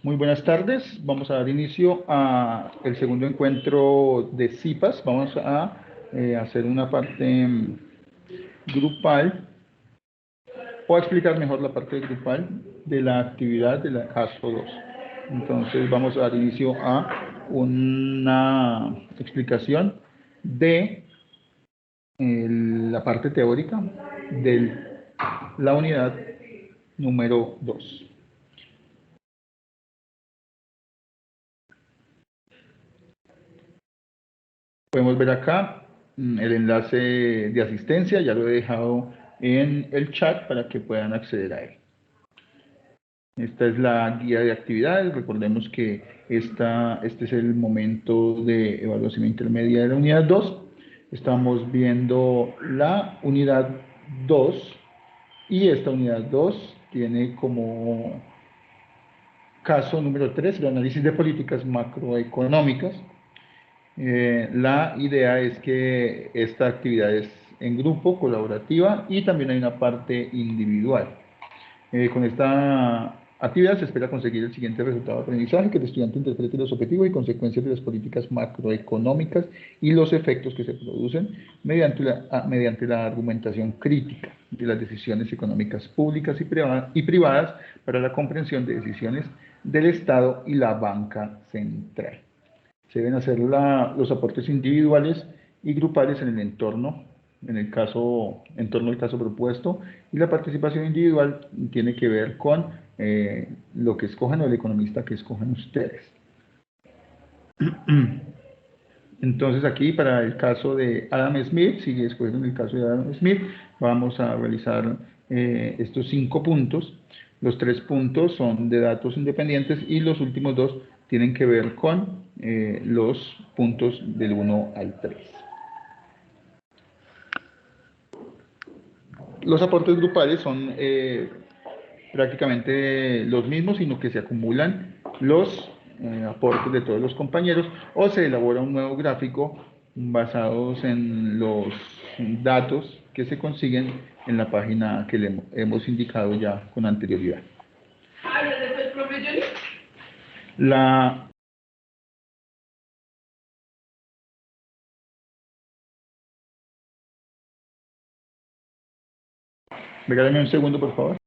Muy buenas tardes. Vamos a dar inicio a el segundo encuentro de CIPAS. Vamos a hacer una parte grupal o a explicar mejor la parte grupal de la actividad de la caso 2. Entonces vamos a dar inicio a una explicación de la parte teórica de la unidad número 2. Podemos ver acá el enlace de asistencia, ya lo he dejado en el chat para que puedan acceder a él. Esta es la guía de actividades. Recordemos que este es el momento de evaluación intermedia de la unidad 2. Estamos viendo la unidad 2 y esta unidad 2 tiene como caso número 3 el análisis de políticas macroeconómicas. La idea es que esta actividad es en grupo, colaborativa y también hay una parte individual. Con esta actividad se espera conseguir el siguiente resultado de aprendizaje: que el estudiante interprete los objetivos y consecuencias de las políticas macroeconómicas y los efectos que se producen mediante la argumentación crítica de las decisiones económicas públicas y privadas para la comprensión de decisiones del Estado y la banca central. Se deben hacer los aportes individuales y grupales en el entorno, en torno al caso propuesto, y la participación individual tiene que ver con lo que escojan o el economista que escojan ustedes. Entonces aquí para el caso de Adam Smith, si escogen el caso de Adam Smith, vamos a realizar estos 5 puntos. Los 3 puntos son de datos independientes y los últimos 2 tienen que ver con los puntos del 1 al 3. Los aportes grupales son prácticamente los mismos, sino que se acumulan los aportes de todos los compañeros o se elabora un nuevo gráfico basados en los datos que se consiguen en la página que le hemos indicado ya con anterioridad. La Regálame un segundo, por favor.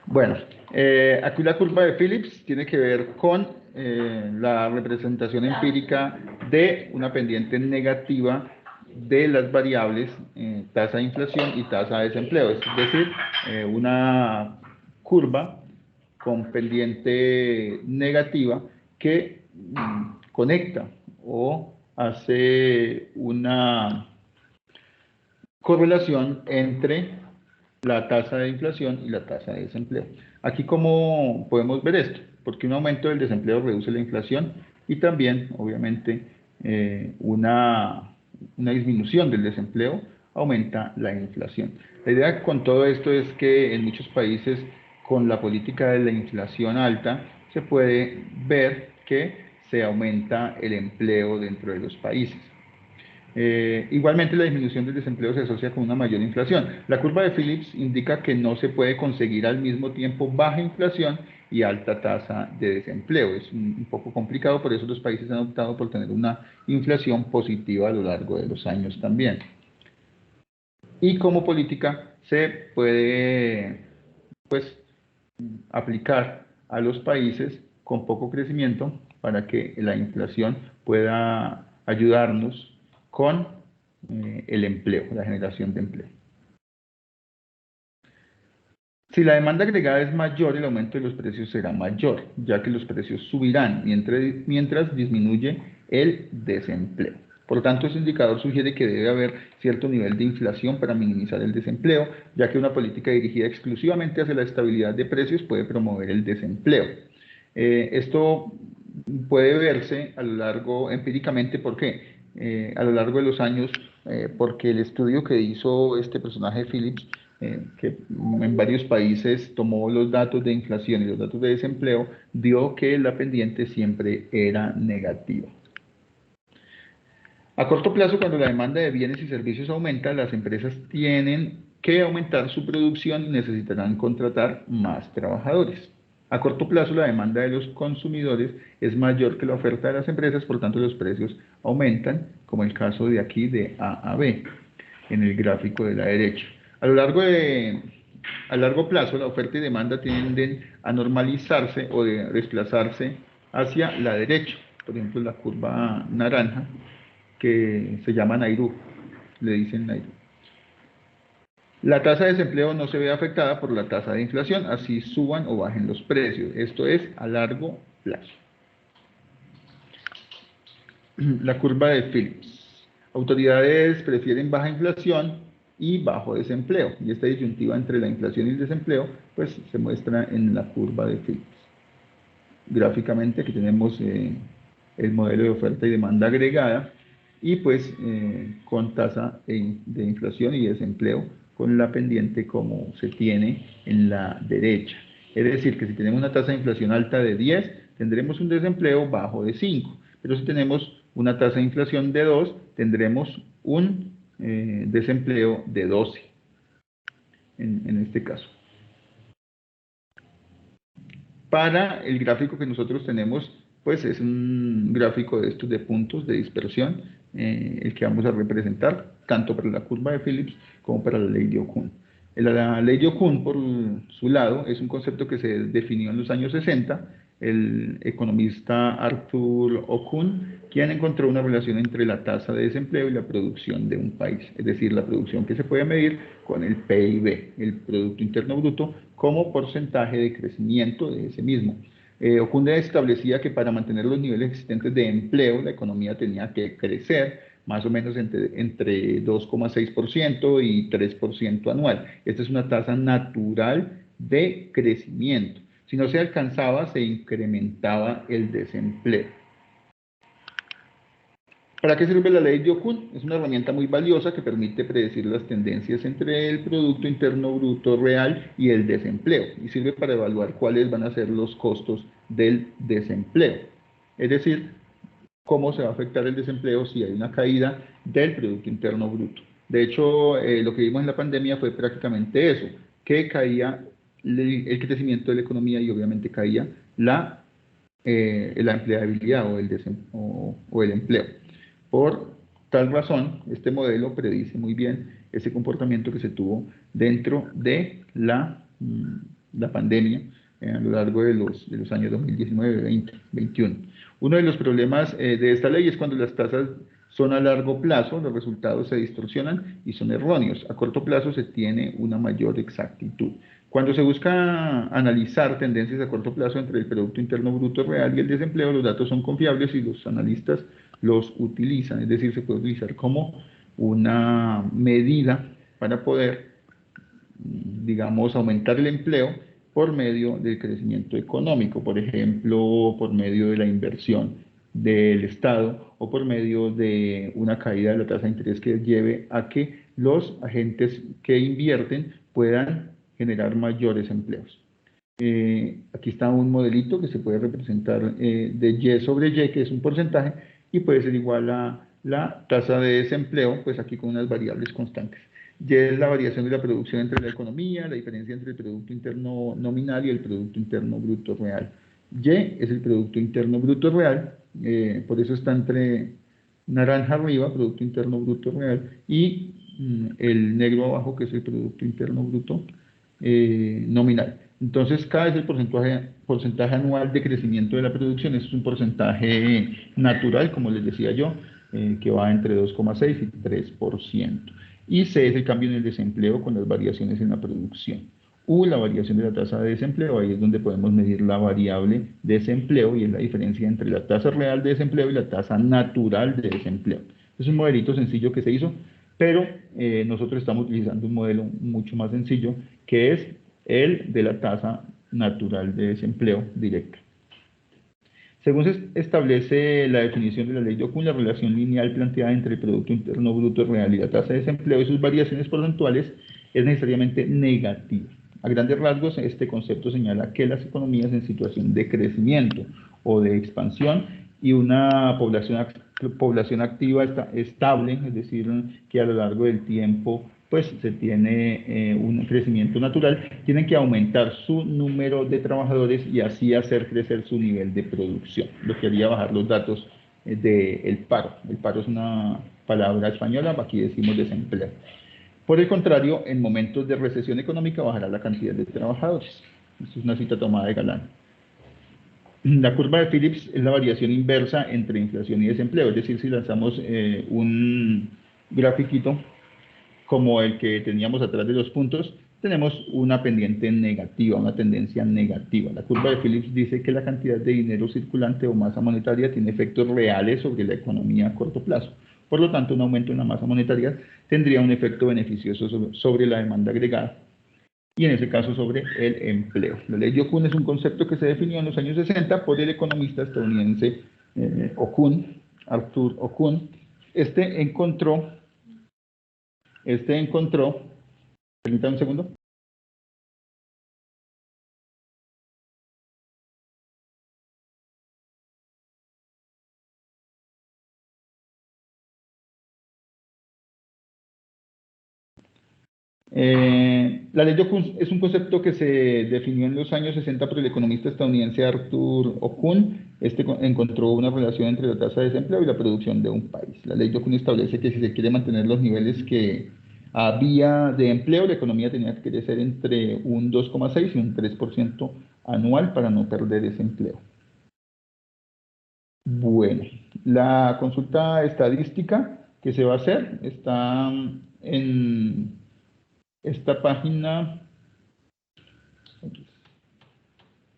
Bueno, aquí la curva de Phillips tiene que ver con la representación empírica de una pendiente negativa de las variables tasa de inflación y tasa de desempleo, es decir, una curva con pendiente negativa que conecta o hace una correlación entre la tasa de inflación y la tasa de desempleo. Aquí, ¿cómo podemos ver esto? Porque un aumento del desempleo reduce la inflación y también, obviamente, una disminución del desempleo aumenta la inflación. La idea con todo esto es que en muchos países, con la política de la inflación alta, se puede ver que se aumenta el empleo dentro de los países. Igualmente, la disminución del desempleo se asocia con una mayor inflación. La curva de Phillips indica que no se puede conseguir al mismo tiempo baja inflación y alta tasa de desempleo. Es un poco complicado, por eso los países han optado por tener una inflación positiva a lo largo de los años también. Y como política se puede, pues, aplicar a los países con poco crecimiento para que la inflación pueda ayudarnos con el empleo, la generación de empleo. Si la demanda agregada es mayor, el aumento de los precios será mayor, ya que los precios subirán mientras disminuye el desempleo. Por lo tanto, este indicador sugiere que debe haber cierto nivel de inflación para minimizar el desempleo, ya que una política dirigida exclusivamente hacia la estabilidad de precios puede promover el desempleo. Esto puede verse a lo largo, empíricamente, ¿por qué? A lo largo de los años, porque el estudio que hizo este personaje Phillips, que en varios países tomó los datos de inflación y los datos de desempleo, dio que la pendiente siempre era negativa. A corto plazo, cuando la demanda de bienes y servicios aumenta, las empresas tienen que aumentar su producción y necesitarán contratar más trabajadores. A corto plazo, la demanda de los consumidores es mayor que la oferta de las empresas, por tanto los precios aumentan, como el caso de aquí de A a B, en el gráfico de la derecha. A largo plazo, la oferta y demanda tienden a normalizarse o de desplazarse hacia la derecha. Por ejemplo, la curva naranja, que se llama Nairú, le dicen Nairú. La tasa de desempleo no se ve afectada por la tasa de inflación, así suban o bajen los precios. Esto es a largo plazo. La curva de Phillips. Autoridades prefieren baja inflación y bajo desempleo. Y esta disyuntiva entre la inflación y el desempleo, pues se muestra en la curva de Phillips. Gráficamente aquí tenemos el modelo de oferta y demanda agregada y pues con tasa de inflación y desempleo con la pendiente como se tiene en la derecha. Es decir, que si tenemos una tasa de inflación alta de 10, tendremos un desempleo bajo de 5. Pero si tenemos una tasa de inflación de 2, tendremos un desempleo de 12 en este caso. Para el gráfico que nosotros tenemos, pues es un gráfico de estos de puntos de dispersión, el que vamos a representar, tanto para la curva de Phillips como para la ley de Okun. La ley de Okun, por su lado, es un concepto que se definió en los años 60, el economista Arthur Okun, quien encontró una relación entre la tasa de desempleo y la producción de un país, es decir, la producción que se puede medir con el PIB, el Producto Interno Bruto, como porcentaje de crecimiento de ese mismo. Okun establecía que para mantener los niveles existentes de empleo, la economía tenía que crecer más o menos entre 2,6% y 3% anual. Esta es una tasa natural de crecimiento. Si no se alcanzaba, se incrementaba el desempleo. ¿Para qué sirve la ley de Okun? Es una herramienta muy valiosa que permite predecir las tendencias entre el Producto Interno Bruto real y el desempleo, y sirve para evaluar cuáles van a ser los costos del desempleo. Es decir, cómo se va a afectar el desempleo si hay una caída del Producto Interno Bruto. De hecho, lo que vimos en la pandemia fue prácticamente eso, que caía el crecimiento de la economía y obviamente caía la empleabilidad o el empleo. Por tal razón, este modelo predice muy bien ese comportamiento que se tuvo dentro de la pandemia a lo largo de los años 2019, 20, 21. Uno de los problemas de esta ley es cuando las tasas son a largo plazo, los resultados se distorsionan y son erróneos. A corto plazo se tiene una mayor exactitud. Cuando se busca analizar tendencias a corto plazo entre el Producto Interno Bruto real y el desempleo, los datos son confiables y los analistas los utilizan, es decir, se puede utilizar como una medida para poder, digamos, aumentar el empleo por medio del crecimiento económico, por ejemplo, por medio de la inversión del Estado o por medio de una caída de la tasa de interés que lleve a que los agentes que invierten puedan generar mayores empleos. Aquí está un modelito que se puede representar de Y sobre Y, que es un porcentaje, y puede ser igual a la tasa de desempleo, pues aquí con unas variables constantes. Y es la variación de la producción entre la economía, la diferencia entre el Producto Interno Nominal y el Producto Interno Bruto Real. Y es el Producto Interno Bruto Real, por eso está entre naranja arriba, Producto Interno Bruto Real, y el negro abajo, que es el Producto Interno Bruto nominal. Entonces, cada vez el porcentaje anual de crecimiento de la producción es un porcentaje natural, como les decía yo, que va entre 2,6 y 3%. Y C es el cambio en el desempleo con las variaciones en la producción. U, la variación de la tasa de desempleo, ahí es donde podemos medir la variable desempleo y es la diferencia entre la tasa real de desempleo y la tasa natural de desempleo. Es un modelito sencillo que se hizo, pero nosotros estamos utilizando un modelo mucho más sencillo, que es el de la tasa natural de desempleo directa. Según se establece la definición de la ley de Ocon, la relación lineal planteada entre el Producto Interno Bruto Real y la tasa de desempleo y sus variaciones porcentuales es necesariamente negativa. A grandes rasgos, este concepto señala que las economías en situación de crecimiento o de expansión y una población activa estable, es decir, que a lo largo del tiempo pues se tiene un crecimiento natural, tienen que aumentar su número de trabajadores y así hacer crecer su nivel de producción, lo que haría bajar los datos del paro. El paro es una palabra española, aquí decimos desempleo. Por el contrario, en momentos de recesión económica bajará la cantidad de trabajadores. Esto es una cita tomada de Galán. La curva de Phillips es la variación inversa entre inflación y desempleo, es decir, si lanzamos un grafiquito como el que teníamos atrás de los puntos, tenemos una pendiente negativa, una tendencia negativa. La curva de Phillips dice que la cantidad de dinero circulante o masa monetaria tiene efectos reales sobre la economía a corto plazo. Por lo tanto, un aumento en la masa monetaria tendría un efecto beneficioso sobre la demanda agregada y en ese caso sobre el empleo. La ley de Okun es un concepto que se definió en los años 60 por el economista estadounidense Arthur Okun. Este encontró, permítame un segundo. La ley de Okun es un concepto que se definió en los años 60 por el economista estadounidense Arthur Okun. Este encontró una relación entre la tasa de desempleo y la producción de un país. La ley de Okun establece que si se quiere mantener los niveles que había de empleo, la economía tenía que crecer entre un 2,6 y un 3% anual para no perder ese empleo. Bueno, la consulta estadística que se va a hacer está en esta página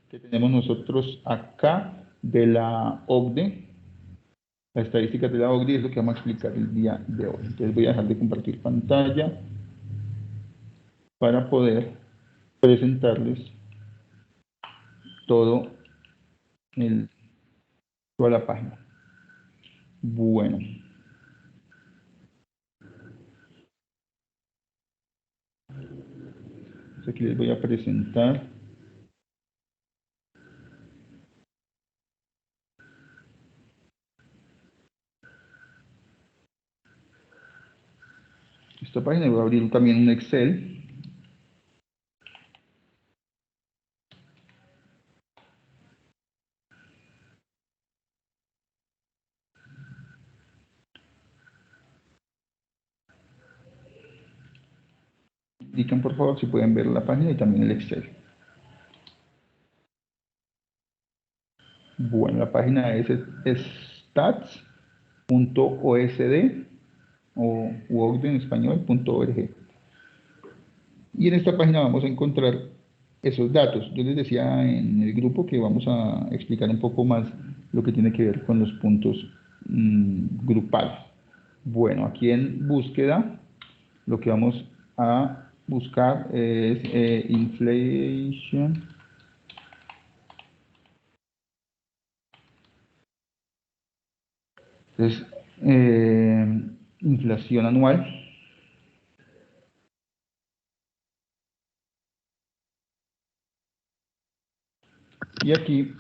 que tenemos nosotros acá de la OCDE. Las estadísticas de la OCDE es lo que vamos a explicar el día de hoy. Entonces voy a dejar de compartir pantalla para poder presentarles todo toda la página. Bueno, aquí les voy a presentar. Esta página voy a abrir también un Excel. Indiquen por favor si pueden ver la página y también el Excel. Bueno, la página es stats.osd o UOCDE en español.org. Y en esta página vamos a encontrar esos datos. Yo les decía en el grupo que vamos a explicar un poco más lo que tiene que ver con los puntos grupales. Bueno, aquí en búsqueda lo que vamos a buscar es inflation. Entonces, inflación anual. Y aquí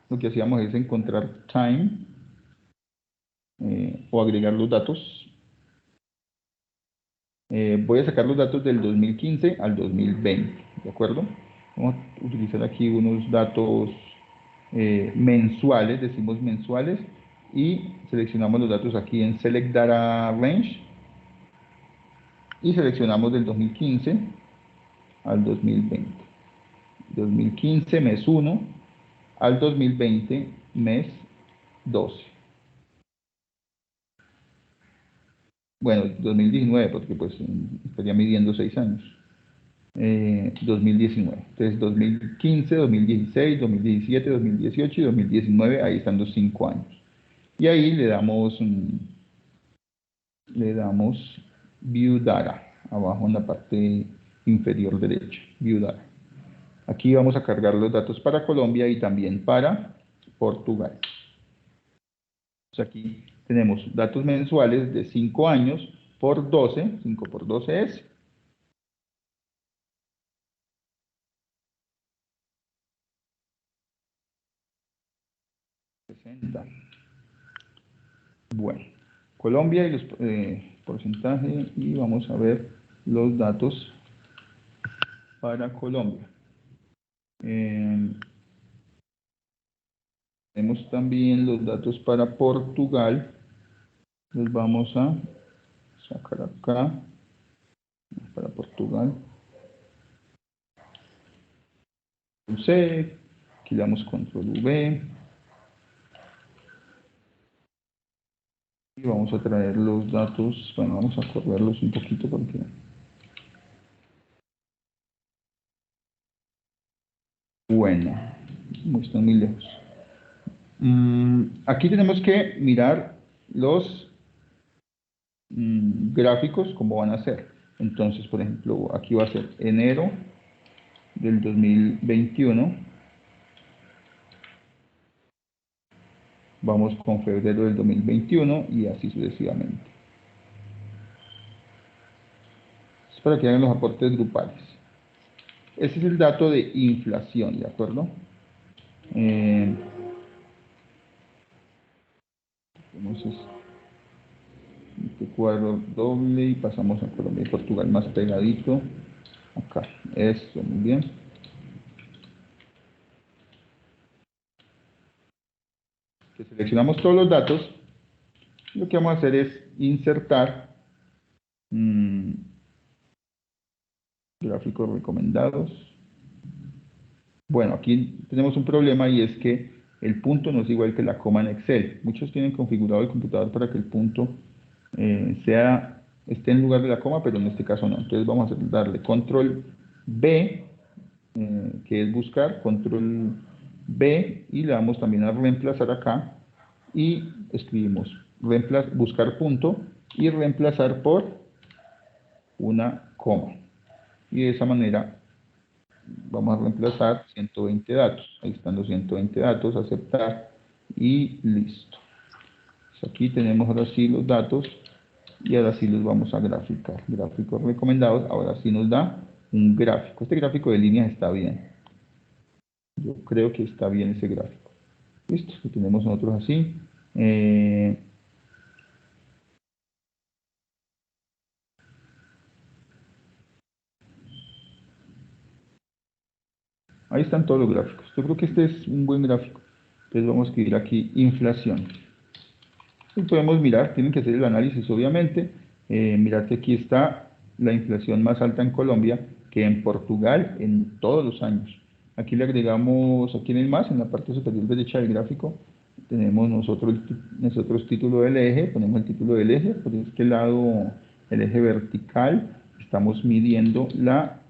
lo que hacíamos es encontrar time o agregar los datos. Voy a sacar los datos del 2015 al 2020, ¿de acuerdo? Vamos a utilizar aquí unos datos mensuales, decimos mensuales, y seleccionamos los datos aquí en Select Data Range y seleccionamos del 2015 al 2020. 2015 mes 1 al 2020 mes 12. Bueno, 2019 porque pues estaría midiendo 6 años. 2019. Entonces 2015, 2016, 2017, 2018 y 2019, ahí están los 5 años. Y ahí le damos View Data, abajo en la parte inferior derecha, View Data. Aquí vamos a cargar los datos para Colombia y también para Portugal. Entonces aquí tenemos datos mensuales de 5 años por 12, 5 por 12 es 60. Bueno, Colombia y los porcentajes y vamos a ver los datos para Colombia. Tenemos también los datos para Portugal. Los vamos a sacar acá para Portugal. C, aquí le damos control V y vamos a traer los datos. Bueno, vamos a correrlos un poquito porque bueno, no están muy lejos. Aquí tenemos que mirar los gráficos, cómo van a ser. Entonces, por ejemplo, aquí va a ser enero del 2021. Vamos con febrero del 2021 y así sucesivamente. Es para que hagan los aportes grupales. Ese es el dato de inflación, ¿de acuerdo? Entonces, este cuadro doble y pasamos a Colombia y Portugal más pegadito. Acá, eso, muy bien. Que seleccionamos todos los datos. Lo que vamos a hacer es insertar gráficos recomendados. Bueno, aquí tenemos un problema y es que el punto no es igual que la coma en Excel. Muchos tienen configurado el computador para que el punto esté en lugar de la coma, pero en este caso no. Entonces vamos a darle control B, que es buscar, control B, y le damos también a reemplazar acá, y escribimos buscar punto y reemplazar por una coma. Y de esa manera vamos a reemplazar 120 datos. Ahí están los 120 datos, aceptar y listo. Pues aquí tenemos ahora sí los datos y ahora sí los vamos a graficar. Gráficos recomendados, ahora sí nos da un gráfico. Este gráfico de líneas está bien. Yo creo que está bien ese gráfico. Listo, lo tenemos nosotros así. Ahí están todos los gráficos. Yo creo que este es un buen gráfico. Entonces vamos a escribir aquí inflación. Y podemos mirar, tienen que hacer el análisis obviamente. Mirar que aquí está la inflación más alta en Colombia que en Portugal en todos los años. Aquí le agregamos, aquí en el más, en la parte superior derecha del gráfico, tenemos nosotros título del eje, ponemos el título del eje, por este lado el eje vertical, estamos midiendo la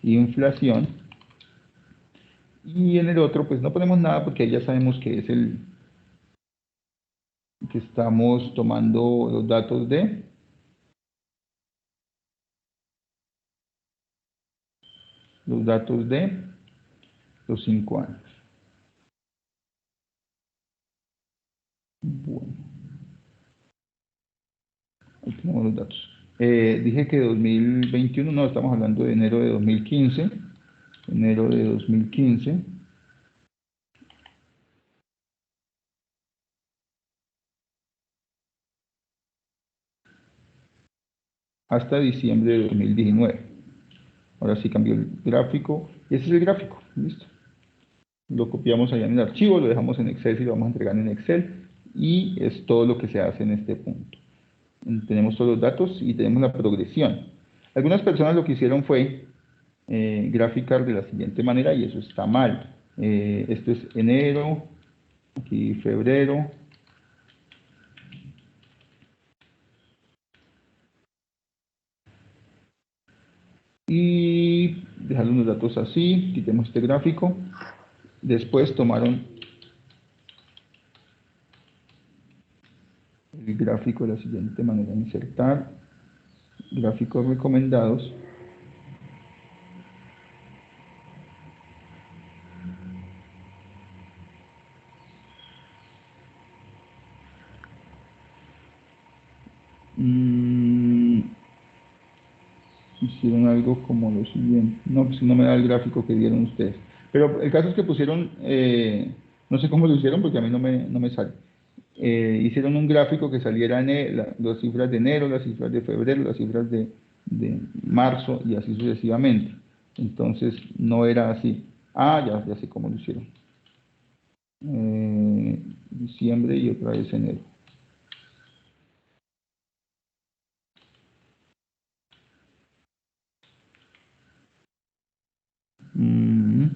inflación, y en el otro pues no ponemos nada porque ahí ya sabemos que es que estamos tomando los datos de los 5 años. Bueno, ahí tenemos los datos. Dije que 2021, no, estamos hablando de enero de 2015. Enero de 2015. hasta diciembre de 2019. Ahora sí cambió el gráfico. Y ese es el gráfico. Listo. Lo copiamos allá en el archivo, lo dejamos en Excel y lo vamos a entregar en Excel. Y es todo lo que se hace en este punto. Tenemos todos los datos y tenemos la progresión. Algunas personas lo que hicieron fue graficar de la siguiente manera y eso está mal. Esto es enero, aquí febrero, y dejar unos datos así, quitemos este gráfico. Después tomaron el gráfico de la siguiente manera: insertar gráficos recomendados. Mm, hicieron algo como lo siguiente. No, pues no me da el gráfico que dieron ustedes. Pero el caso es que pusieron, no sé cómo lo hicieron porque a mí no me sale. Hicieron un gráfico que saliera las cifras de enero, las cifras de febrero, las cifras de marzo y así sucesivamente. Entonces no era así. Ah, ya sé cómo lo hicieron. Diciembre y otra vez enero. Mm.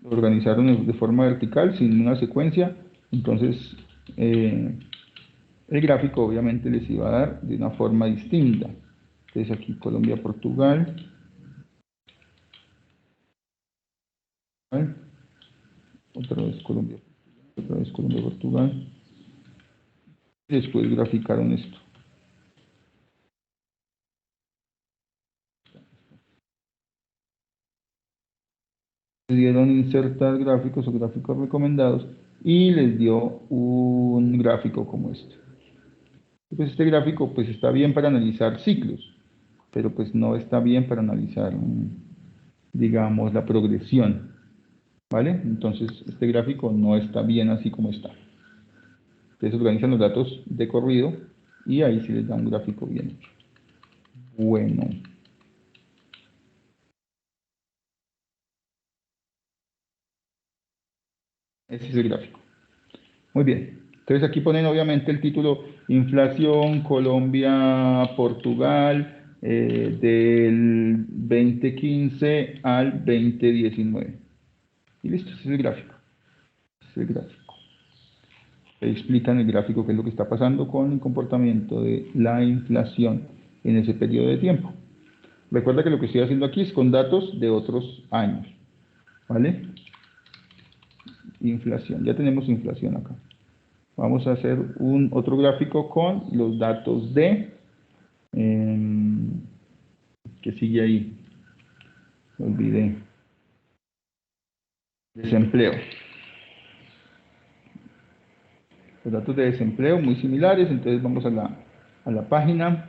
Lo organizaron de forma vertical, sin una secuencia. Entonces, eh, el gráfico obviamente les iba a dar de una forma distinta. Entonces aquí Colombia, Portugal, ¿vale? Otra vez Colombia, otra vez Colombia, Portugal. Y después graficaron esto. Le dieron insertar gráficos o gráficos recomendados y les dio un gráfico como este. Pues este gráfico pues está bien para analizar ciclos, pero pues no está bien para analizar, digamos, la progresión, ¿vale? Entonces este gráfico no está bien así como está. Entonces organizan los datos de corrido y ahí sí les da un gráfico bien hecho. Bueno, ese es el gráfico. Muy bien. Entonces aquí ponen obviamente el título: Inflación Colombia, Portugal, del 2015 al 2019. Y listo, ese es el gráfico. Ese es el gráfico. Ahí explican el gráfico, qué es lo que está pasando con el comportamiento de la inflación en ese periodo de tiempo. Recuerda que lo que estoy haciendo aquí es con datos de otros años, ¿vale? Inflación, ya tenemos inflación acá. Vamos a hacer otro gráfico con los datos que sigue ahí, me olvidé, desempleo. Los datos de desempleo muy similares, entonces vamos a la página,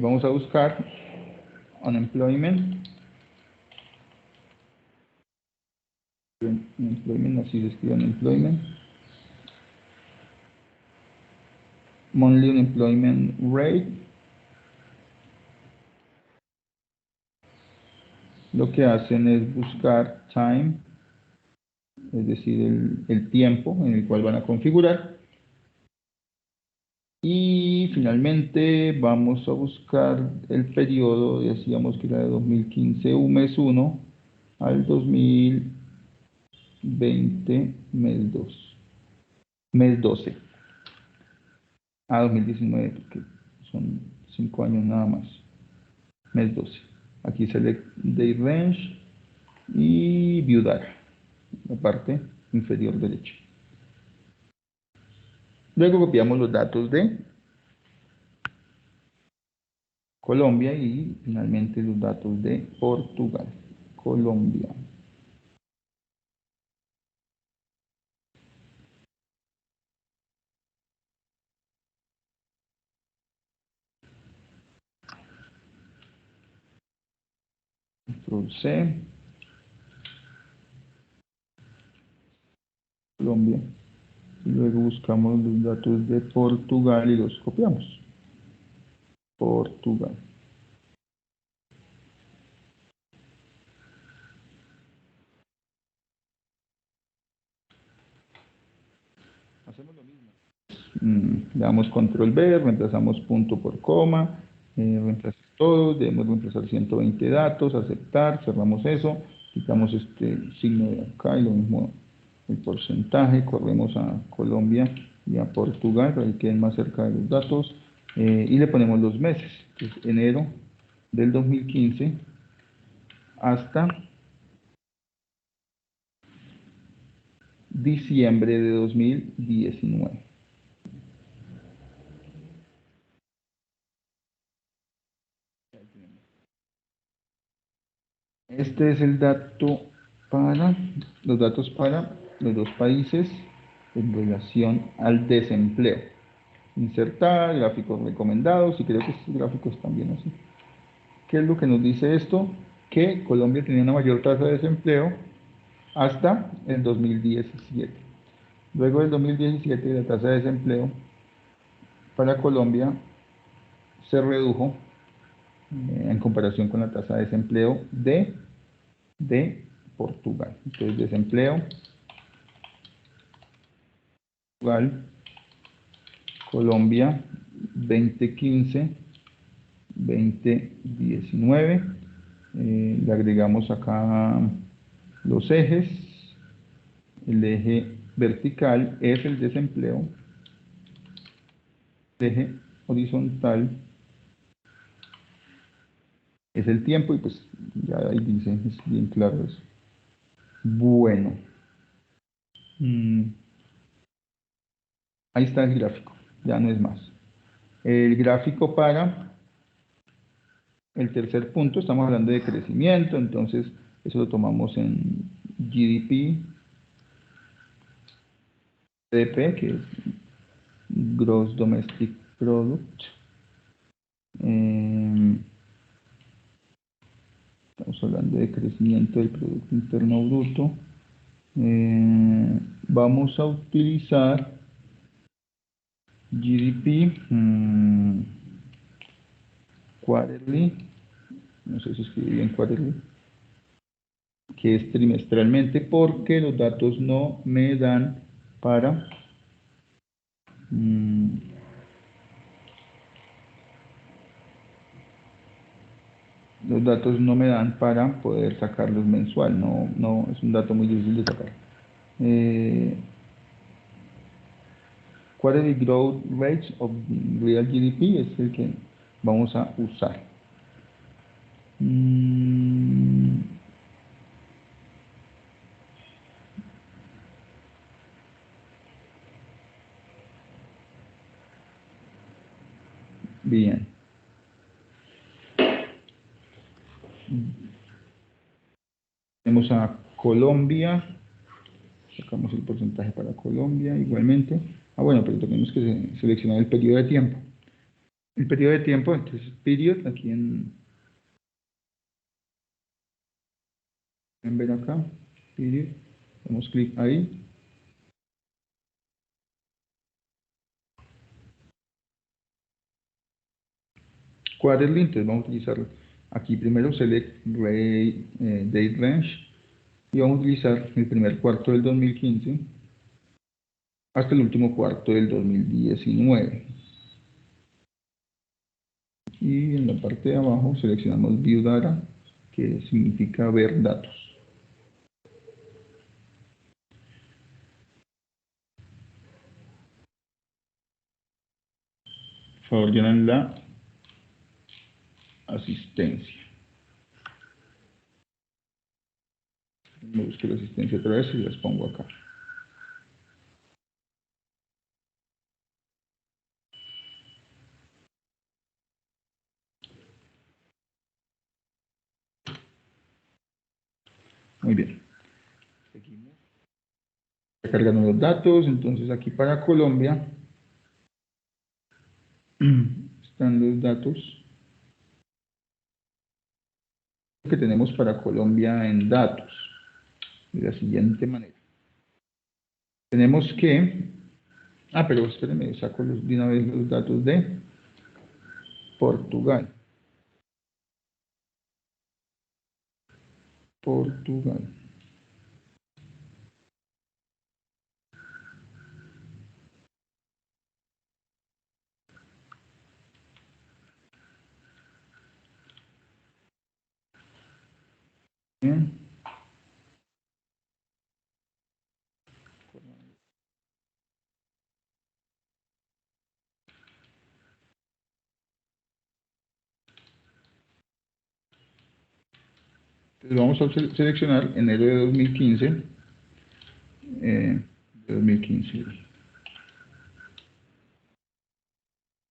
vamos a buscar unemployment, así se escribe unemployment, monthly unemployment rate. Lo que hacen es buscar time, es decir, el tiempo en el cual van a configurar. Y finalmente vamos a buscar el periodo, decíamos que era de 2015, un mes 1, al 2020, mes 2, mes 12, a 2019, porque son 5 años nada más, mes 12. Aquí select date range y view data, la parte inferior derecha. Luego copiamos los datos de Colombia y finalmente los datos de Portugal. Colombia. Control C. Colombia. Y luego buscamos los datos de Portugal y los copiamos. Portugal. Hacemos lo mismo. Le damos control B, reemplazamos punto por coma, reemplazamos todo, debemos reemplazar 120 datos, aceptar, cerramos eso, quitamos este signo de acá y lo mismo el porcentaje, corremos a Colombia y a Portugal para que queden más cerca de los datos y le ponemos los meses, que es enero del 2015 hasta diciembre de 2019. Este es el dato para los datos para los dos países en relación al desempleo. Insertar gráficos recomendados y creo que estos gráficos también así. ¿Qué es lo que nos dice esto? Que Colombia tenía una mayor tasa de desempleo hasta el 2017. Luego del 2017 la tasa de desempleo para Colombia se redujo en comparación con la tasa de desempleo de Portugal. Entonces, desempleo, Portugal, Colombia, 2015, 2019. Le agregamos acá los ejes. El eje vertical es el desempleo. El eje horizontal es el tiempo y pues ya ahí dice, es bien claro eso. Bueno, ahí está el gráfico, ya no es más. El gráfico para el tercer punto, estamos hablando de crecimiento, entonces eso lo tomamos en GDP, GDP, que es Gross Domestic Product. Estamos hablando de crecimiento del Producto Interno Bruto. Vamos a utilizar GDP quarterly, no sé si escribí bien quarterly, que es trimestralmente porque los datos no me dan para los datos no me dan para poder sacarlos mensual, no es un dato muy difícil de sacar. Quarterly Growth Rate of Real GDP es el que vamos a usar. Bien. Tenemos a Colombia. Sacamos el porcentaje para Colombia igualmente. Bueno, pero tenemos que seleccionar el periodo de tiempo. El periodo de tiempo, entonces, period, aquí pueden ver acá, period. Damos clic ahí. Quarterly, entonces vamos a utilizar aquí primero select date range y vamos a utilizar el primer cuarto del 2015 hasta el último cuarto del 2019. Y en la parte de abajo seleccionamos View Data, que significa ver datos. Por favor, llenan la asistencia. Me busco la asistencia otra vez y las pongo acá. Muy bien. Seguimos cargando los datos. Entonces aquí para Colombia están los datos que tenemos para Colombia en datos. De la siguiente manera. Tenemos que... Ah, pero espérenme, saco de una vez los datos de Portugal. Portugal. Bien. Entonces vamos a seleccionar enero de 2015. De 2015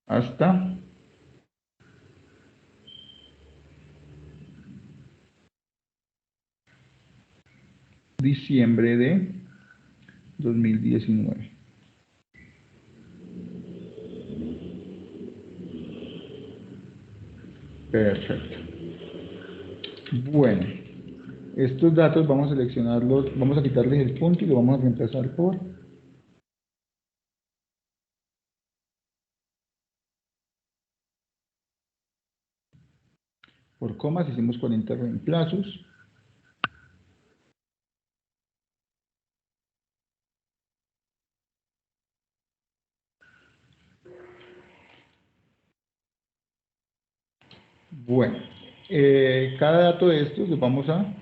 hasta diciembre de 2019. Perfecto. Bueno, estos datos vamos a seleccionarlos, vamos a quitarles el punto y lo vamos a reemplazar por comas. Hicimos 40 reemplazos. Bueno, cada dato de estos lo vamos a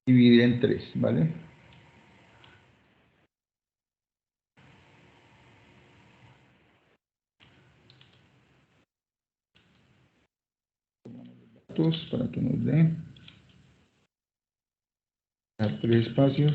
dividir en tres, ¿vale? Datos para que nos dé dar tres espacios.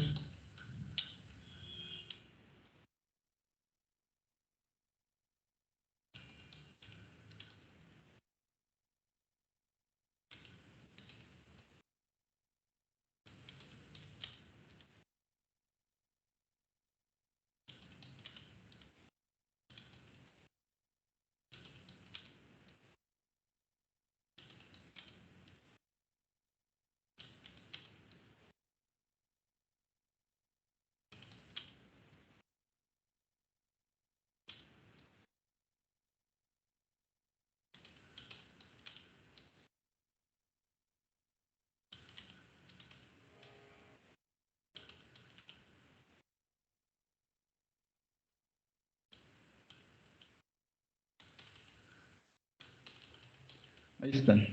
Ahí están.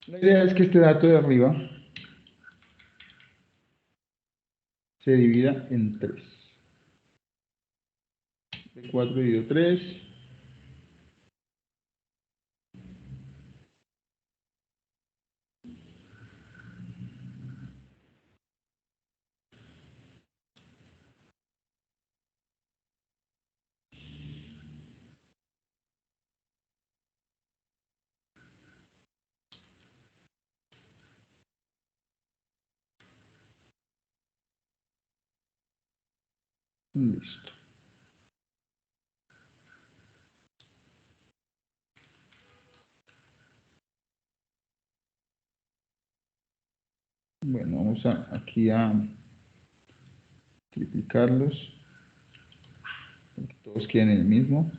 La idea es que este dato de arriba se divida en tres. De 4 dividido 3. Listo. Bueno, vamos aquí a triplicarlos, porque todos quieren el mismo.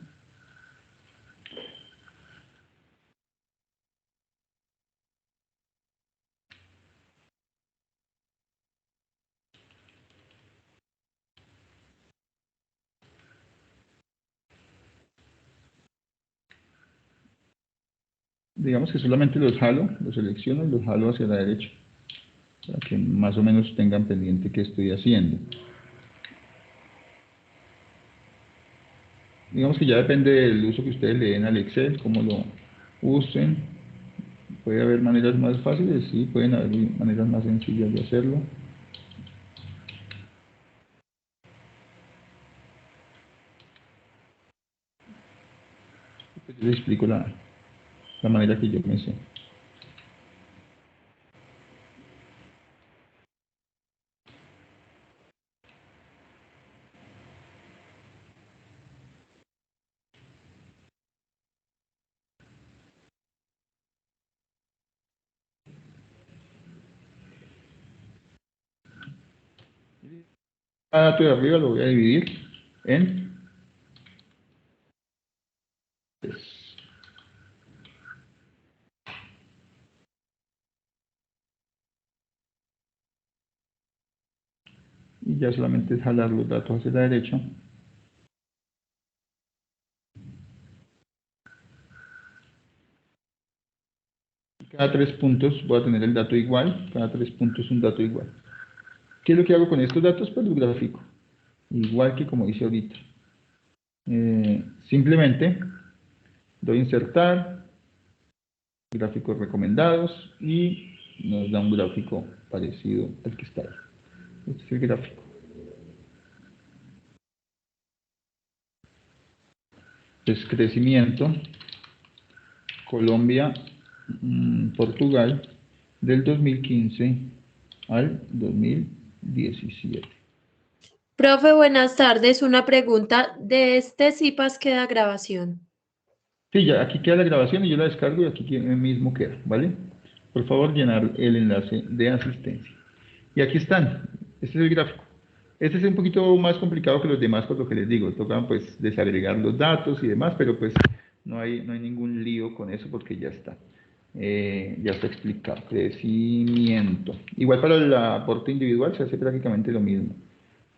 Digamos que solamente los jalo, los selecciono y los jalo hacia la derecha, para que más o menos tengan pendiente qué estoy haciendo. Digamos que ya depende del uso que ustedes le den al Excel, cómo lo usen. Puede haber maneras más fáciles, sí, pueden haber maneras más sencillas de hacerlo. Yo les explico la manera que yo pensé. Cada dato de arriba lo voy a dividir en tres. Y ya solamente es jalar los datos hacia la derecha. Cada 3 puntos voy a tener el dato igual, cada 3 puntos un dato igual. ¿Qué es lo que hago con estos datos? Pues los grafico, igual que como hice ahorita. Simplemente doy insertar, gráficos recomendados y nos da un gráfico parecido al que está ahí. Este es el gráfico. Es crecimiento, Colombia, Portugal, del 2015 al 2017. Profe, buenas tardes. Una pregunta. ¿De este CIPAS queda grabación? Sí, ya aquí queda la grabación y yo la descargo y aquí mismo queda, ¿vale? Por favor, llenar el enlace de asistencia. Y aquí están. Este es el gráfico. Este es un poquito más complicado que los demás, por lo que les digo. Tocan pues desagregar los datos y demás, pero pues no hay ningún lío con eso porque ya está. Ya está explicado. Crecimiento. Igual para el aporte individual se hace prácticamente lo mismo.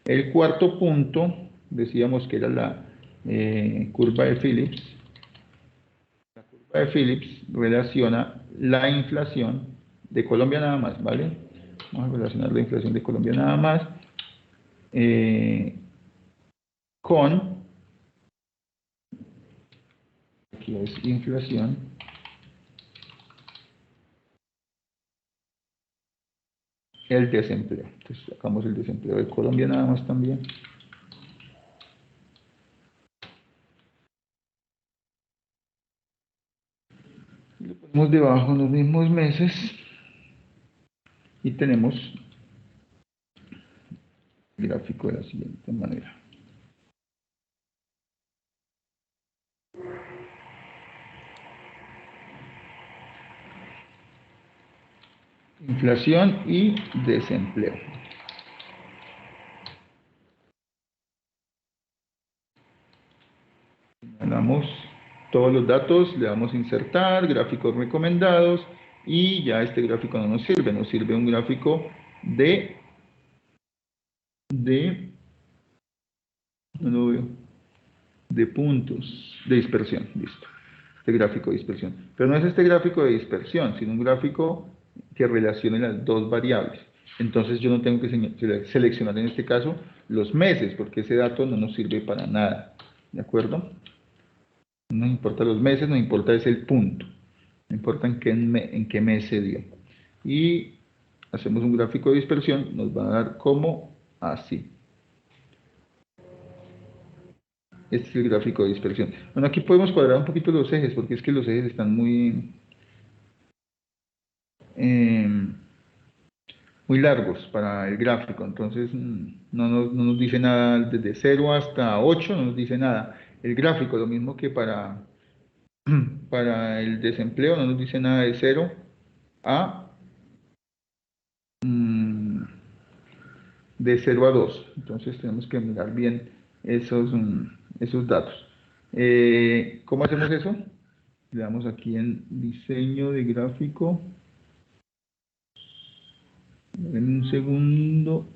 El cuarto punto, decíamos que era la curva de Phillips. La curva de Phillips relaciona la inflación de Colombia nada más, ¿vale? Vamos a relacionar la inflación de Colombia nada más con, aquí es inflación, el desempleo. Entonces sacamos el desempleo de Colombia nada más también. Y lo ponemos debajo en los mismos meses y tenemos el gráfico de la siguiente manera. Inflación y desempleo. Damos todos los datos, le damos insertar, gráficos recomendados y ya este gráfico no nos sirve un gráfico no lo veo, de puntos de dispersión, listo. Este gráfico de dispersión. Pero no es este gráfico de dispersión, sino un gráfico que relacione las dos variables. Entonces yo no tengo que seleccionar en este caso los meses, porque ese dato no nos sirve para nada. ¿De acuerdo? No nos importa los meses, nos importa es el punto. No importa en qué mes se dio. Y hacemos un gráfico de dispersión, nos va a dar como así. Este es el gráfico de dispersión. Bueno, aquí podemos cuadrar un poquito los ejes, porque es que los ejes están muy largos para el gráfico. Entonces, no nos dice nada desde 0 hasta 8, no nos dice nada. El gráfico, lo mismo que para el desempleo, no nos dice nada de 0 a de 0 a 2. Entonces tenemos que mirar bien esos datos. ¿Cómo hacemos eso? Le damos aquí en diseño de gráfico. En un segundo.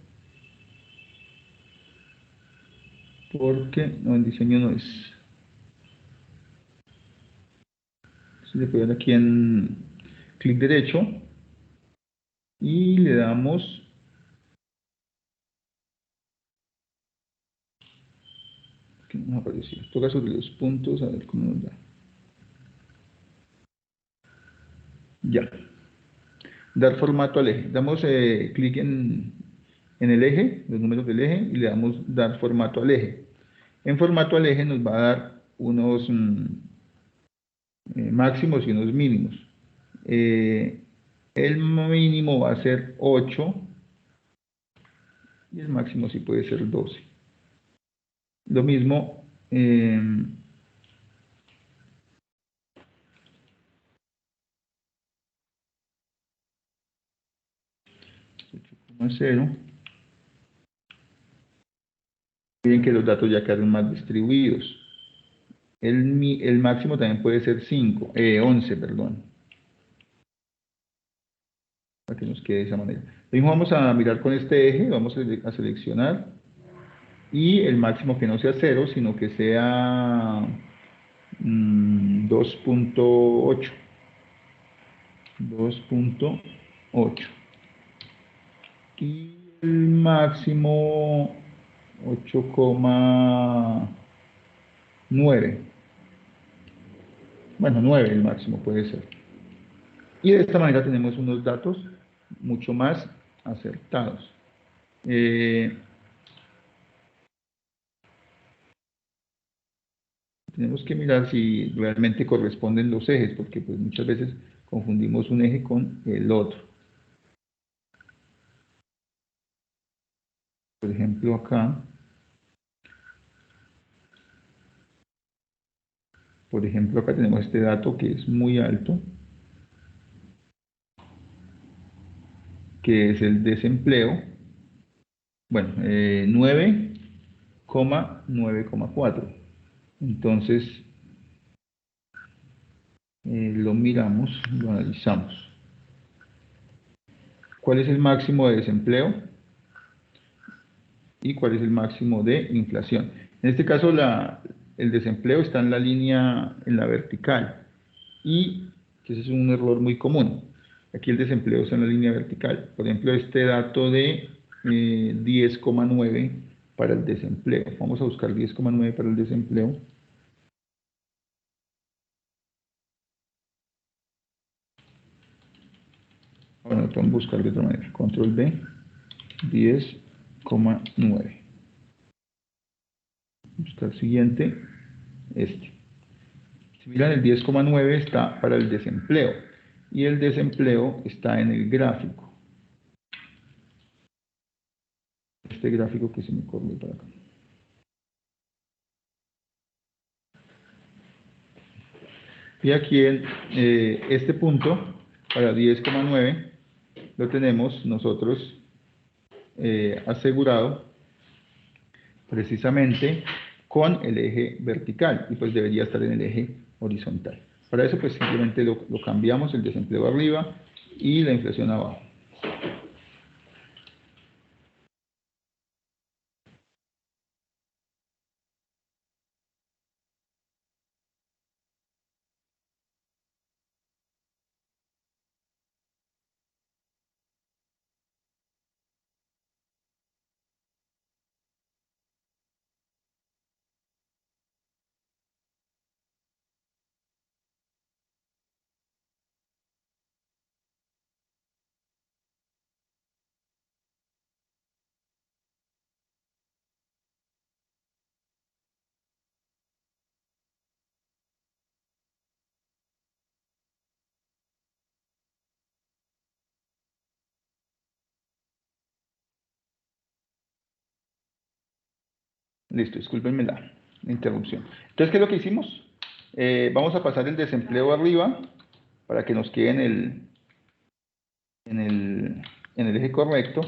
Porque no, en diseño no es. Entonces le puedo dar aquí en clic derecho y le damos que no apareció. Toca sobre los puntos a ver cómo nos da. Ya. Dar formato al eje. Damos clic en el eje, los números del eje, y le damos dar formato al eje. En formato al eje nos va a dar máximos y unos mínimos. El mínimo va a ser 8 y el máximo sí puede ser 12. Lo mismo, 8,0. Miren que los datos ya quedaron más distribuidos. El máximo también puede ser 11, perdón, para que nos quede de esa manera. Lo mismo vamos a mirar con este eje, vamos a seleccionar, y el máximo que no sea 0, sino que sea 2,8. 2,8. Y el máximo 8,9. Bueno, 9 el máximo puede ser. Y de esta manera tenemos unos datos mucho más acertados. Tenemos que mirar si realmente corresponden los ejes, porque pues muchas veces confundimos un eje con el otro. Por ejemplo, acá, tenemos este dato que es muy alto, que es el desempleo. Bueno, 9,9,4. Entonces, lo miramos, lo analizamos. ¿Cuál es el máximo de desempleo? ¿Y cuál es el máximo de inflación? En este caso, el desempleo está en la línea, en la vertical, y ese es un error muy común. Aquí el desempleo está en la línea vertical. Por ejemplo, este dato de 10,9 para el desempleo. Vamos a buscar 10,9 para el desempleo. Bueno, vamos a buscar de otra manera. Control B, 10,9. Buscar siguiente, este. Si miran, el 10,9 está para el desempleo y el desempleo está en el gráfico. Este gráfico que se me corrió para acá. Y aquí en este punto, para 10,9, lo tenemos nosotros asegurado precisamente con el eje vertical, y pues debería estar en el eje horizontal. Para eso pues simplemente lo cambiamos, el desempleo arriba y la inflación abajo. Listo, discúlpenme la interrupción. Entonces, ¿qué es lo que hicimos? Vamos a pasar el desempleo arriba para que nos quede en el eje correcto.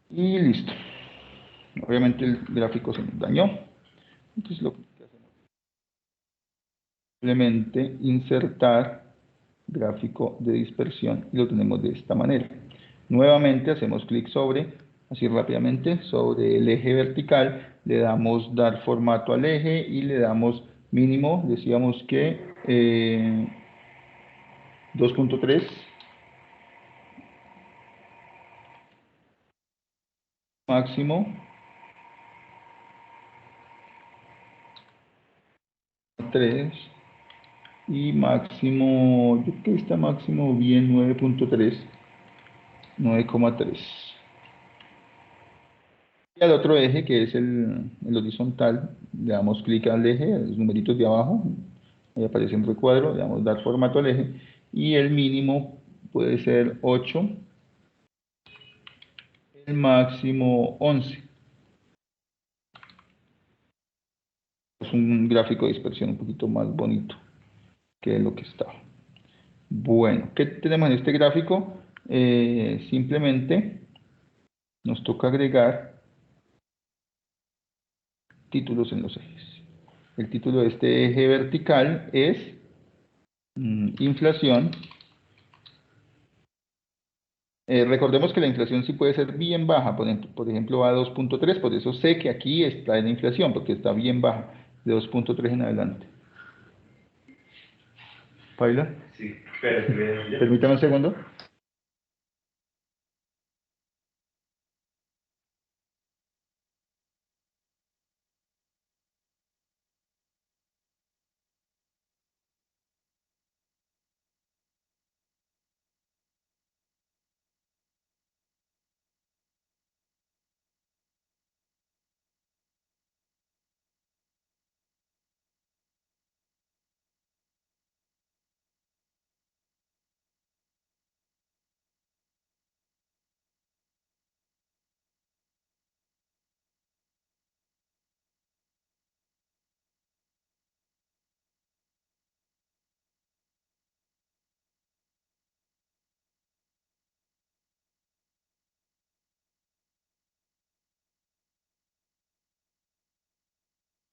Y listo. Obviamente el gráfico se nos dañó. Entonces lo que hacemos es simplemente insertar gráfico de dispersión y lo tenemos de esta manera. Nuevamente hacemos clic sobre, así rápidamente, sobre el eje vertical, le damos dar formato al eje y le damos mínimo, decíamos que 2,3, máximo 3 y máximo, yo creo que está máximo bien 9,3. 9,3. al otro eje, que es el horizontal, le damos clic al eje, a los numeritos de abajo, ahí aparece un recuadro, le damos dar formato al eje, y el mínimo puede ser 8, el máximo 11. Es un gráfico de dispersión un poquito más bonito que lo que estaba. Bueno, ¿qué tenemos en este gráfico? Simplemente nos toca agregar títulos en los ejes. El título de este eje vertical es inflación. Recordemos que la inflación sí puede ser bien baja, por ejemplo a 2.3, por eso sé que aquí está en la inflación, porque está bien baja, de 2.3 en adelante. ¿Paila? Sí, pero Permítame un segundo.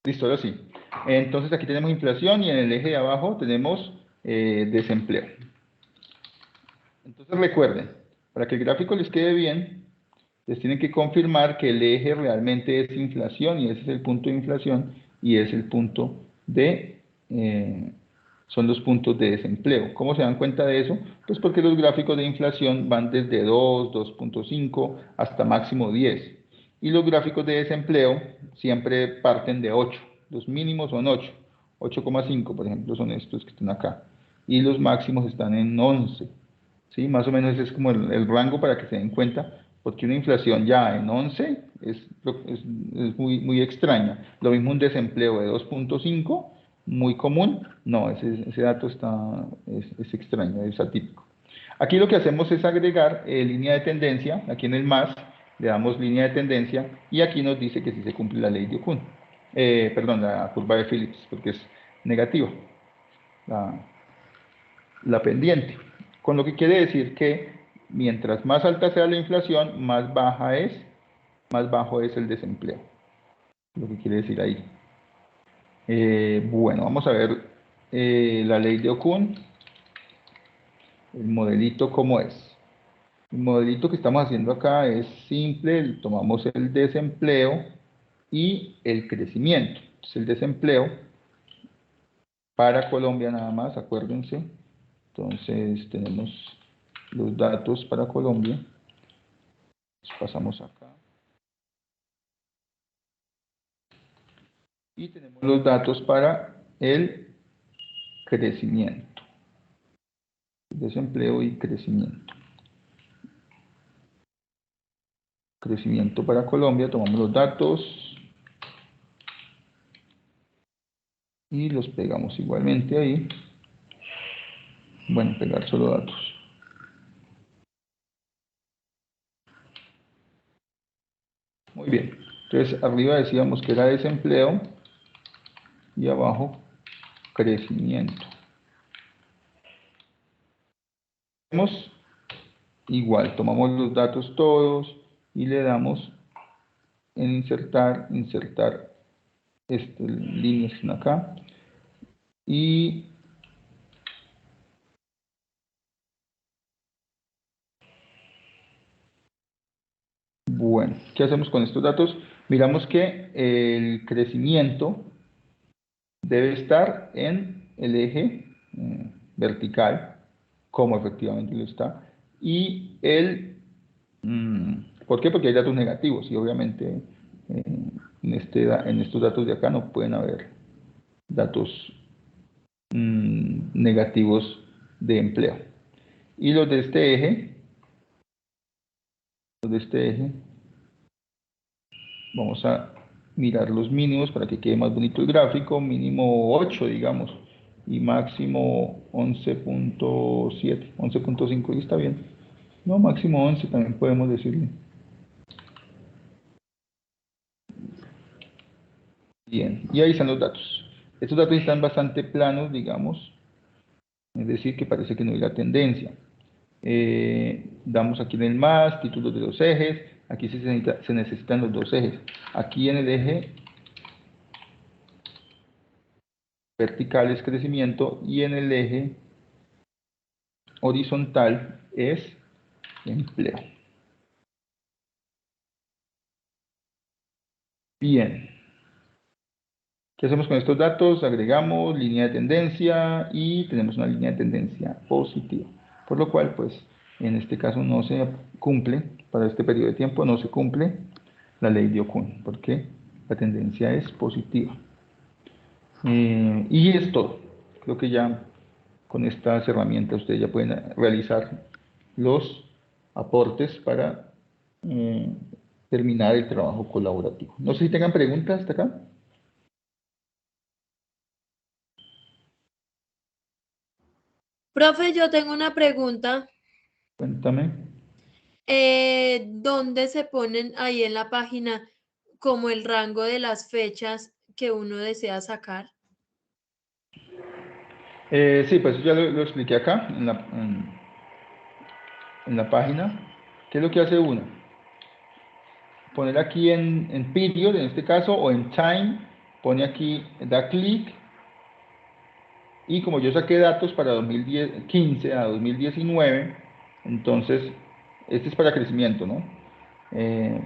Listo, ahora sí. Entonces aquí tenemos inflación y en el eje de abajo tenemos desempleo. Entonces recuerden, para que el gráfico les quede bien, les tienen que confirmar que el eje realmente es inflación y ese es el punto de inflación y es el punto son los puntos de desempleo. ¿Cómo se dan cuenta de eso? Pues porque los gráficos de inflación van desde 2, 2.5 hasta máximo 10. Y los gráficos de desempleo siempre parten de 8. Los mínimos son 8. 8,5 por ejemplo son estos que están acá. Y los máximos están en 11. ¿Sí? Más o menos ese es como el rango para que se den cuenta, porque una inflación ya en 11 es muy extraña. Lo mismo un desempleo de 2.5, muy común, no, ese dato es extraño, es atípico. Aquí lo que hacemos es agregar línea de tendencia, aquí en el más le damos línea de tendencia y aquí nos dice que si se cumple la ley de Okum. Perdón, la curva de Phillips, porque es negativa. La pendiente, con lo que quiere decir que mientras más alta sea la inflación, más bajo es el desempleo, lo que quiere decir ahí. Bueno, vamos a ver la ley de Okum, el modelito cómo es. El modelito que estamos haciendo acá es simple, tomamos el desempleo y el crecimiento. Entonces el desempleo para Colombia nada más, acuérdense. Entonces tenemos los datos para Colombia. Pasamos acá. Y tenemos los datos para el crecimiento. Desempleo y crecimiento. Crecimiento para Colombia, tomamos los datos y los pegamos igualmente ahí. Bueno, pegar solo datos. Muy bien. Entonces, arriba decíamos que era desempleo y abajo crecimiento. Igual, tomamos los datos todos y le damos en insertar líneas acá y bueno, ¿qué hacemos con estos datos? Miramos que el crecimiento debe estar en el eje vertical, como efectivamente lo está, y ¿por qué? Porque hay datos negativos y obviamente en estos datos de acá no pueden haber datos negativos de empleo. Y los de este eje Vamos a mirar los mínimos para que quede más bonito el gráfico. Mínimo 8, digamos, y máximo 11.7, 11.5, y está bien. No, máximo 11 también podemos decirle. Bien, y ahí están los datos. Estos datos están bastante planos, digamos, es decir, que parece que no hay la tendencia. Damos aquí en el más, títulos de los ejes, aquí se necesitan los dos ejes. Aquí en el eje vertical es crecimiento y en el eje horizontal es empleo. Bien. ¿Qué hacemos con estos datos? Agregamos línea de tendencia y tenemos una línea de tendencia positiva. Por lo cual, pues, en este caso no se cumple, para este periodo de tiempo no se cumple la ley de Okun, porque la tendencia es positiva. Y es todo. Creo que ya con estas herramientas ustedes ya pueden realizar los aportes para terminar el trabajo colaborativo. No sé si tengan preguntas hasta acá. Profe, yo tengo una pregunta. Cuéntame. ¿Dónde se ponen ahí en la página como el rango de las fechas que uno desea sacar? Sí, pues ya lo expliqué acá en la página. ¿Qué es lo que hace uno? Poner aquí en period, en este caso, o en time, pone aquí, da clic, y como yo saqué datos para 2015 a 2019, entonces, este es para crecimiento, ¿no? Eh,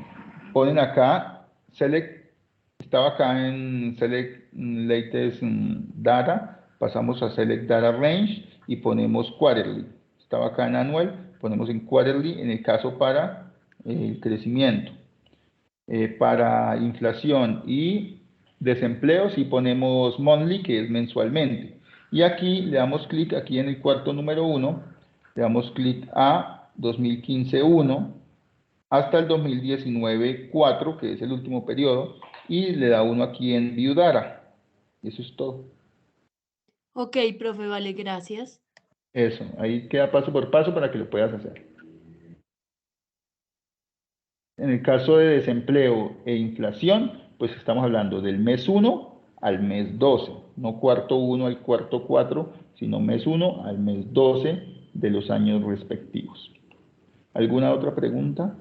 Ponen acá, select, estaba acá en select latest data, pasamos a select data range y ponemos quarterly. Estaba acá en annual, ponemos en quarterly, en el caso para el crecimiento. Para inflación y desempleo, si ponemos monthly, que es mensualmente. Y aquí le damos clic, aquí en el cuarto número 1, le damos clic a 2015 1 hasta el 2019 4, que es el último periodo, y le da uno aquí en View Data. Eso es todo. Ok, profe, vale, gracias. Eso, ahí queda paso por paso para que lo puedas hacer. En el caso de desempleo e inflación, pues estamos hablando del mes 1 al mes 12, no cuarto 1 al cuarto 4, sino mes 1 al mes 12 de los años respectivos. ¿Alguna otra pregunta?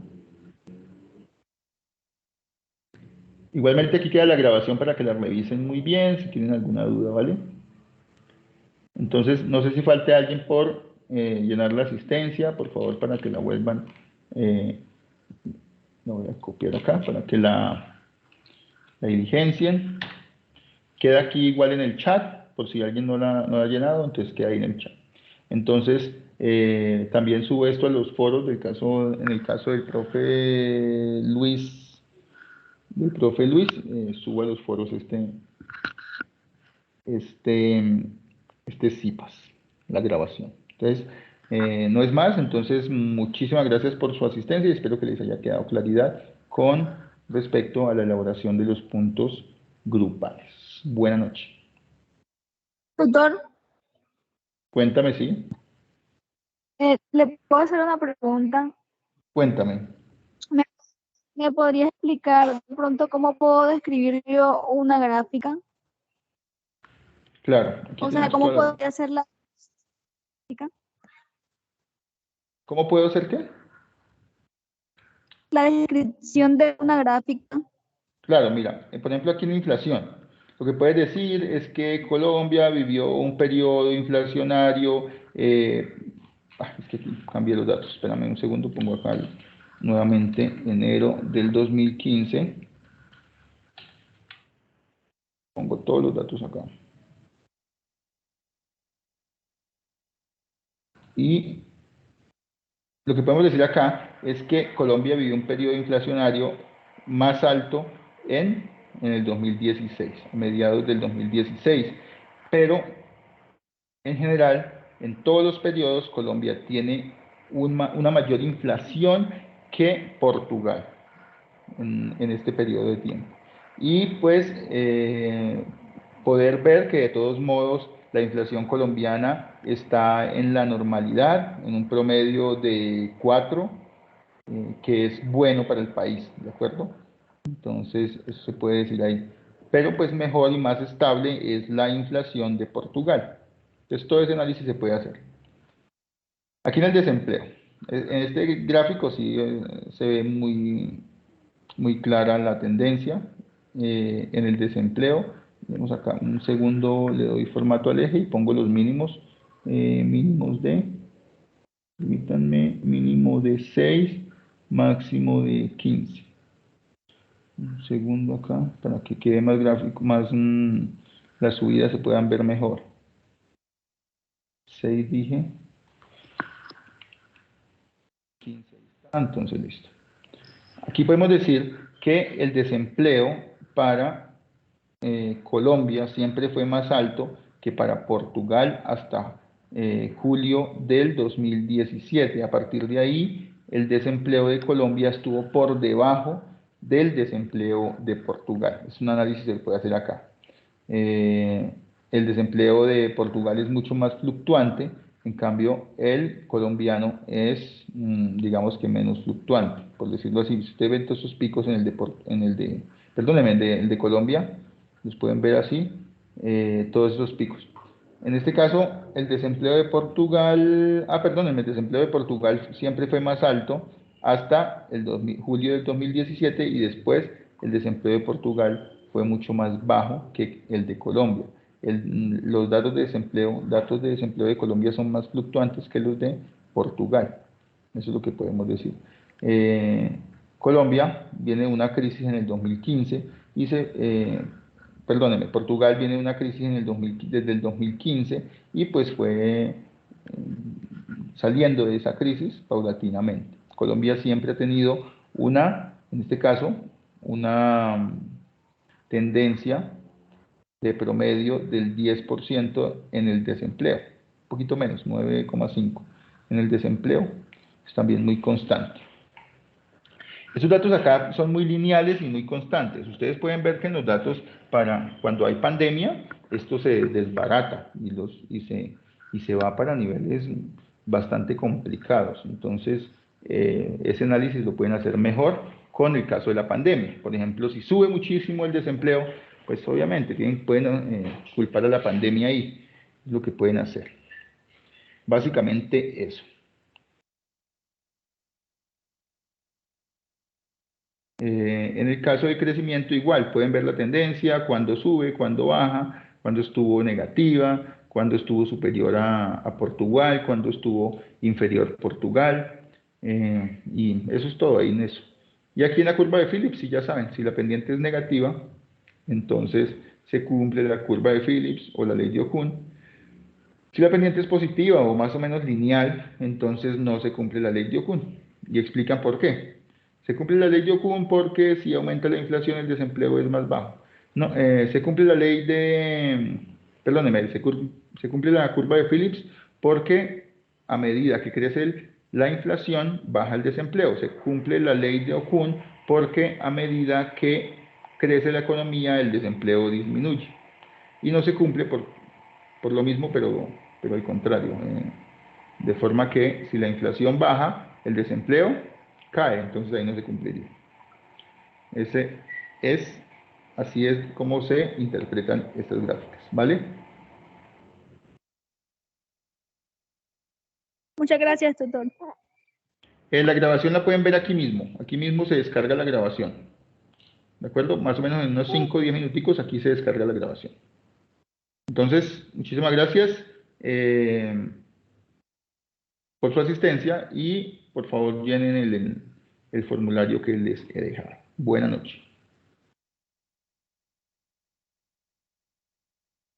Igualmente aquí queda la grabación para que la revisen muy bien, si tienen alguna duda, ¿vale? Entonces, no sé si falte alguien por llenar la asistencia, por favor, para que la vuelvan, la voy a copiar acá, para que la diligencien. Queda aquí igual en el chat, por si alguien no la ha llenado, entonces queda ahí en el chat. Entonces, también subo esto a los foros en el caso del profe Luis, subo a los foros este, este CIPAS, la grabación. Entonces, no es más, entonces muchísimas gracias por su asistencia y espero que les haya quedado claridad con respecto a la elaboración de los puntos grupales. Buenas noches. Doctor, Cuéntame, sí. ¿le puedo hacer una pregunta? Cuéntame. ¿Me, me podría explicar de pronto cómo puedo describir yo una gráfica? Claro, aquí O sea, tenemos ¿cómo toda la... podría hacer la gráfica? ¿Cómo puedo hacer qué? La descripción de una gráfica. Claro, mira, por ejemplo, aquí en inflación, lo que puedes decir es que Colombia vivió un periodo inflacionario, es que aquí cambié los datos, espérame un segundo, pongo acá nuevamente enero del 2015, pongo todos los datos acá. Y lo que podemos decir acá es que Colombia vivió un periodo inflacionario más alto en el 2016, a mediados del 2016, pero en general, en todos los periodos, Colombia tiene una mayor inflación que Portugal. en este periodo de tiempo. Y pues poder ver que de todos modos la inflación colombiana está en la normalidad, en un promedio de 4, que es bueno para el país, ¿de acuerdo? Entonces, eso se puede decir ahí. Pero pues mejor y más estable es la inflación de Portugal. Entonces, todo ese análisis se puede hacer. Aquí en el desempleo. En este gráfico sí se ve muy clara la tendencia. En el desempleo, vemos acá un segundo, le doy formato al eje y pongo los mínimos. Mínimos de, permítanme, mínimo de 6, máximo de 15. Un segundo acá, para que quede más gráfico, más las subidas se puedan ver mejor. 6 dije, 15, entonces listo. Aquí podemos decir que el desempleo para Colombia siempre fue más alto que para Portugal hasta julio del 2017. A partir de ahí, el desempleo de Colombia estuvo por debajo del desempleo de Portugal. Es un análisis que se puede hacer acá. El desempleo de Portugal es mucho más fluctuante, en cambio el colombiano es, digamos que menos fluctuante, por decirlo así. Si usted ve todos esos picos en el de Colombia, los pueden ver así, todos esos picos. En este caso, el desempleo de Portugal, el desempleo de Portugal siempre fue más alto hasta julio del 2017 y después el desempleo de Portugal fue mucho más bajo que el de Colombia. Los datos de desempleo de Colombia son más fluctuantes que los de Portugal. Eso es lo que podemos decir. Colombia viene de una crisis en el 2015 y Portugal viene de una crisis desde el 2015 y pues fue saliendo de esa crisis paulatinamente. Colombia siempre ha tenido en este caso, una tendencia de promedio del 10% en el desempleo, un poquito menos, 9,5 en el desempleo, es también muy constante. Estos datos acá son muy lineales y muy constantes. Ustedes pueden ver que en los datos para cuando hay pandemia, esto se desbarata y se va para niveles bastante complicados. Entonces, ese análisis lo pueden hacer mejor con el caso de la pandemia. Por ejemplo, si sube muchísimo el desempleo, pues obviamente pueden culpar a la pandemia ahí. Es lo que pueden hacer. Básicamente eso. En el caso de crecimiento igual, pueden ver la tendencia, cuando sube, cuando baja, cuando estuvo negativa, cuando estuvo superior a Portugal, cuando estuvo inferior a Portugal, y eso es todo ahí en eso. Y aquí en la curva de Phillips, si ya saben, si la pendiente es negativa, entonces se cumple la curva de Phillips o la ley de Okum. Si la pendiente es positiva o más o menos lineal, entonces no se cumple la ley de Okum. Y explican por qué. Se cumple la ley de Okum porque si aumenta la inflación el desempleo es más bajo. No, se cumple la ley se cumple la curva de Phillips porque a medida que crece la inflación baja el desempleo. Se cumple la ley de Okum porque a medida que crece la economía el desempleo disminuye. Y no se cumple por lo mismo, pero al contrario. De forma que si la inflación baja, el desempleo cae, entonces ahí no se cumpliría. Así es como se interpretan estas gráficas, ¿vale? Muchas gracias, tutor. La grabación la pueden ver aquí mismo se descarga la grabación, ¿de acuerdo? Más o menos en unos 5 o 10 minuticos aquí se descarga la grabación. Entonces, muchísimas gracias por su asistencia y por favor llenen el formulario que les he dejado. Buenas noches.